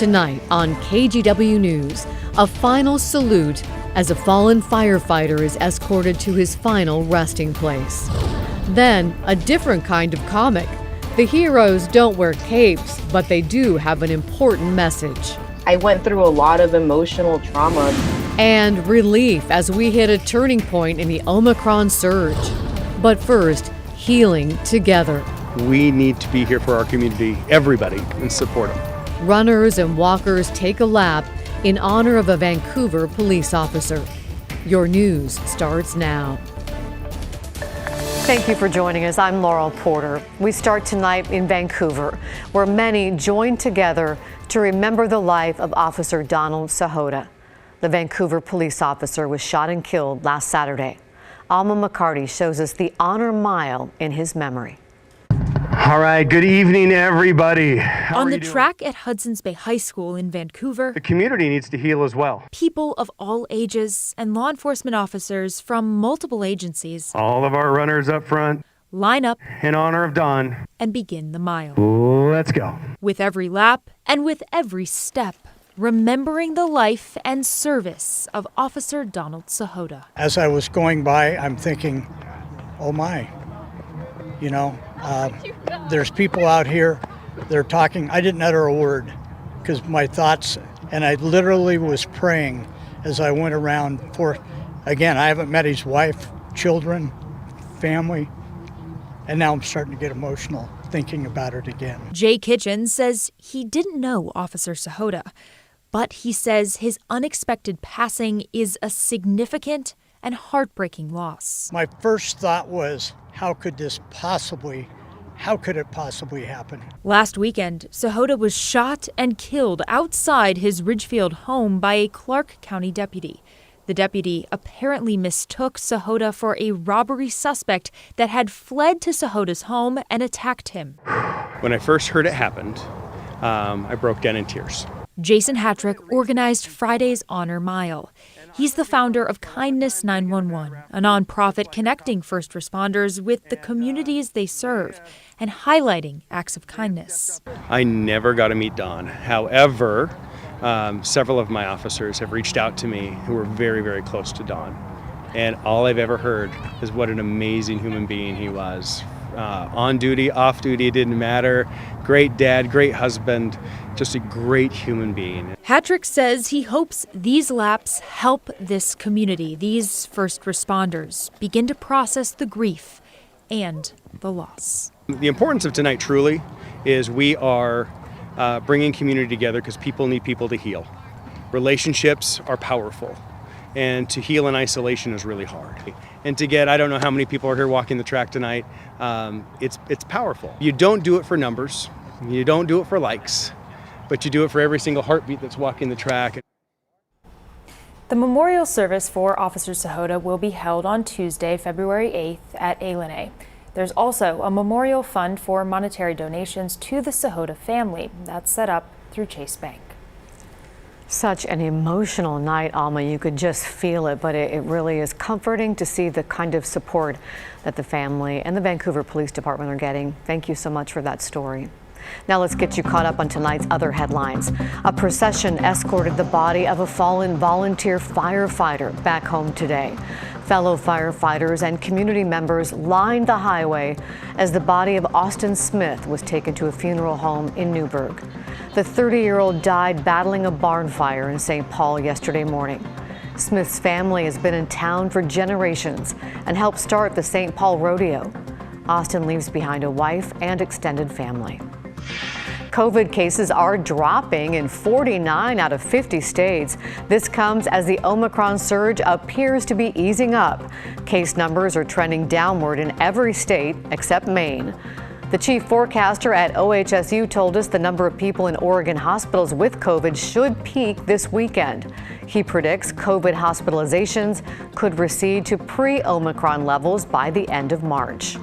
Tonight on KGW News, a final salute as a fallen firefighter is escorted to his final resting place. Then, a different kind of comic. The heroes don't wear capes, but they do have an important message. I went through a lot of emotional trauma. And relief as we hit a turning point in the Omicron surge. But first, healing together. We need to be here for our community, everybody, and support them. Runners and walkers take a lap in honor of a Vancouver police officer. Your news starts now. Thank you for joining us. I'm Laurel Porter. We start tonight in Vancouver, where many joined together to remember the life of Officer Donald Sahota. The Vancouver police officer was shot and killed last Saturday. Alma McCarty shows us the honor mile in his memory. All right, good evening, everybody. On the track at Hudson's Bay High School in Vancouver, The community needs to heal as well. people of all ages and law enforcement officers from multiple agencies All of our runners up front, line up in honor of Don. and begin the mile. Let's go. With every lap and with every step, remembering the life and service of Officer Donald Sahota. As I was going by, I'm thinking, oh my, there's people out here, they're talking. I didn't utter a word because my thoughts, and I literally was praying as I went around again, I haven't met his wife, children, family, and now I'm starting to get emotional thinking about it again. Jay Kitchen says he didn't know Officer Sahota, but he says his unexpected passing is a significant and heartbreaking loss. My first thought was, how could it possibly happen? Last weekend, Sahota was shot and killed outside his Ridgefield home by a Clark County deputy. The deputy apparently mistook Sahota for a robbery suspect that had fled to Sahota's home and attacked him. When I first heard it happened, I broke down in tears. Jason Hattrick organized Friday's Honor Mile. He's the founder of Kindness 911, a nonprofit connecting first responders with the communities they serve and highlighting acts of kindness. I never got to meet Don. However, several of my officers have reached out to me who were very, very close to Don. And all I've ever heard is what an amazing human being he was. On duty, off duty, it didn't matter. Great dad, great husband, just a great human being. Hattrick says he hopes these laps help this community, these first responders, begin to process the grief and the loss. The importance of tonight truly is we are bringing community together because people need people to heal. Relationships are powerful, and to heal in isolation is really hard. And to get, I don't know how many people are here walking the track tonight, it's powerful. You don't do it for numbers, you don't do it for likes, but you do it for every single heartbeat that's walking the track. The memorial service for Officer Sahota will be held on Tuesday, February 8th at A. There's also a memorial fund for monetary donations to the Sahota family that's set up through Chase Bank. Such an emotional night, Alma. You could just feel it, but it really is comforting to see the kind of support that the family and the Vancouver Police Department are getting. Thank you so much for that story. Now let's get you caught up on tonight's other headlines. A procession escorted the body of a fallen volunteer firefighter back home today. Fellow firefighters and community members lined the highway as the body of Austin Smith was taken to a funeral home in Newburgh. The 30-year-old died battling a barn fire in St. Paul yesterday morning. Smith's family has been in town for generations and helped start the St. Paul Rodeo. Austin leaves behind a wife and extended family. COVID cases are dropping in 49 out of 50 states. This comes as the Omicron surge appears to be easing up. Case numbers are trending downward in every state except Maine. The chief forecaster at OHSU told us the number of people in Oregon hospitals with COVID should peak this weekend. He predicts COVID hospitalizations could recede to pre-Omicron levels by the end of March.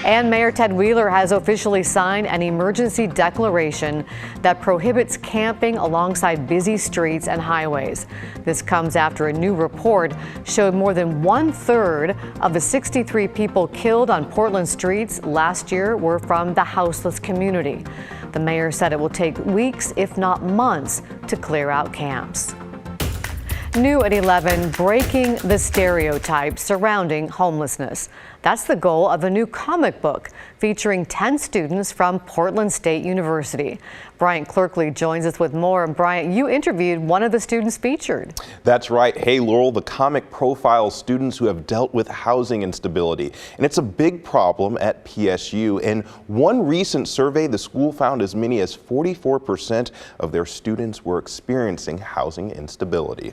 And Mayor Ted Wheeler has officially signed an emergency declaration that prohibits camping alongside busy streets and highways. This comes after a new report showed more than 1/3 of the 63 people killed on Portland streets last year were from the houseless community. The mayor said it will take weeks, if not months, to clear out camps. New at 11, breaking the stereotypes surrounding homelessness. That's the goal of a new comic book featuring 10 students from Portland State University. Bryant Clerkley joins us with more. And Bryant, you interviewed one of the students featured. That's right. Hey, Laurel, the comic profiles students who have dealt with housing instability. And it's a big problem at PSU. In one recent survey, the school found as many as 44% of their students were experiencing housing instability.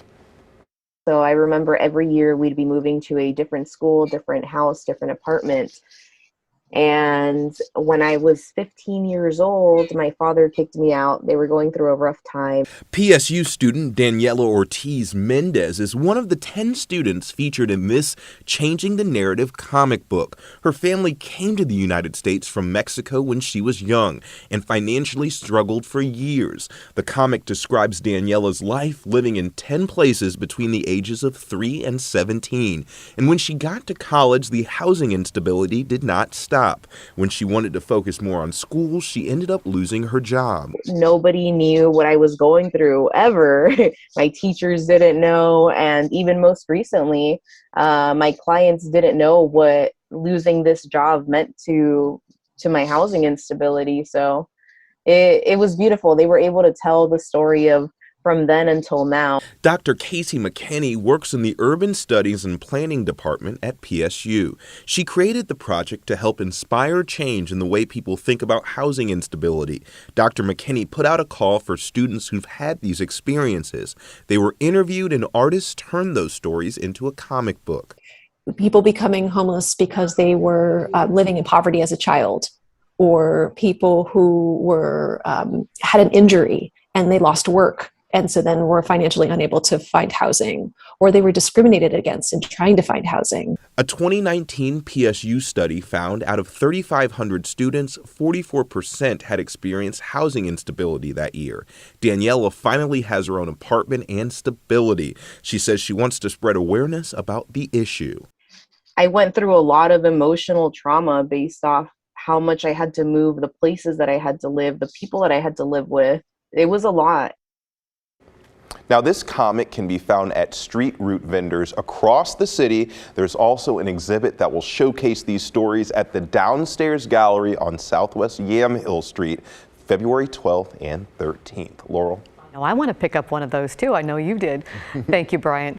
So I remember every year we'd be moving to a different school, different house, different apartment. And when I was 15 years old, my father kicked me out. They were going through a rough time. PSU student Daniela Ortiz Mendez is one of the 10 students featured in this Changing the Narrative comic book. Her family came to the United States from Mexico when she was young and financially struggled for years. The comic describes Daniela's life living in 10 places between the ages of 3 and 17. And when she got to college, the housing instability did not stop. When she wanted to focus more on school, she ended up losing her job. Nobody knew what I was going through ever. My teachers didn't know, and even most recently, my clients didn't know what losing this job meant to my housing instability. So it was beautiful. They were able to tell the story of from then until now. Dr. Casey McKinney works in the Urban Studies and Planning Department at PSU. She created the project to help inspire change in the way people think about housing instability. Dr. McKinney put out a call for students who've had these experiences. They were interviewed and artists turned those stories into a comic book. People becoming homeless because they were living in poverty as a child, or people who were had an injury and they lost work, and so then were financially unable to find housing, or they were discriminated against in trying to find housing. A 2019 PSU study found out of 3,500 students, 44% had experienced housing instability that year. Daniela finally has her own apartment and stability. She says she wants to spread awareness about the issue. I went through a lot of emotional trauma based off how much I had to move, the places that I had to live, the people that I had to live with. It was a lot. Now, this comic can be found at street root vendors across the city. There's also an exhibit that will showcase these stories at the Downstairs Gallery on Southwest Yamhill Street, February 12th and 13th. Laurel? I want to pick up one of those too. I know you did. Thank you, Bryant.